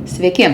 Sveiki!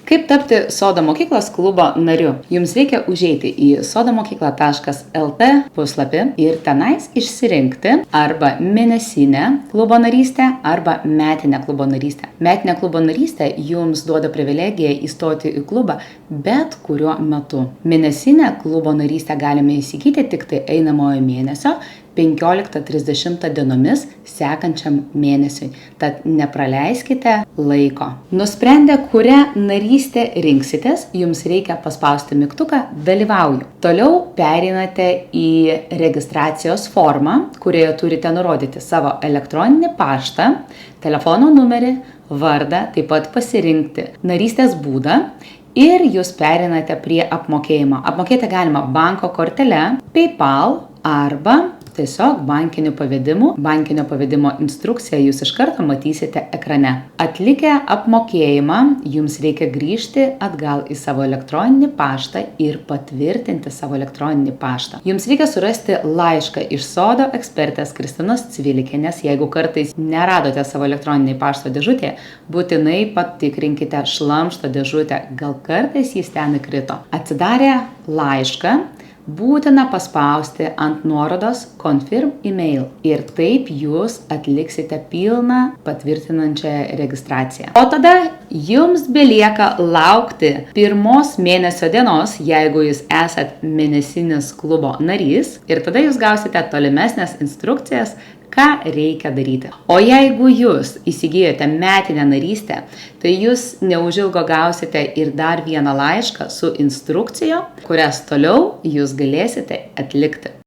Kaip tapti Sodo mokyklos klubo nariu? Jums reikia užeiti į sodomokykla.lt puslapį ir tenais išsirinkti arba mėnesinę klubo narystę arba metinę klubo narystę. Metinė klubo narystė jums duoda privilegiją įstoti į klubą bet kuriuo metu. Mėnesinę klubo narystę galime įsigyti tik tai einamojo mėnesio 15-30 dienomis sekančiam mėnesiui. Tad nepraleiskite laiko. Nusprendę, kurią narystę rinksitės, jums reikia paspausti mygtuką Dalyvauju. Toliau pereinate į registracijos formą, kurioje turite nurodyti savo elektroninį paštą, telefono numerį, vardą, taip pat pasirinkti narystės būdą. Ir jūs pereinate prie apmokėjimo. Apmokėti galima banko kortele, PayPal arba tiesiog bankiniu pavedimu. Bankinio pavedimo instrukciją jūs iš karto matysite ekrane. Atlikę apmokėjimą, jums reikia grįžti atgal į savo elektroninį paštą ir patvirtinti savo elektroninį paštą. Jums reikia surasti laišką iš Sodo ekspertės Kristinos Cvilikienės. Jeigu kartais neradote savo elektroninį pašto dėžutėje, būtinai patikrinkite šlamšto dėžutę. Gal kartais jis ten įkrito. Atsidarę laišką, būtina paspausti ant nuorodos Confirm email ir taip jūs atliksite pilną patvirtinančią registraciją. O tada jums belieka laukti pirmos mėnesio dienos, jeigu jūs esat mėnesinis klubo narys, ir tada jūs gausite tolimesnės instrukcijas, ką reikia daryti. O jeigu jūs įsigijote metinę narystę, tai jūs neužilgo gausite ir dar vieną laišką su instrukcijom, kurias toliau jūs galėsite atlikti.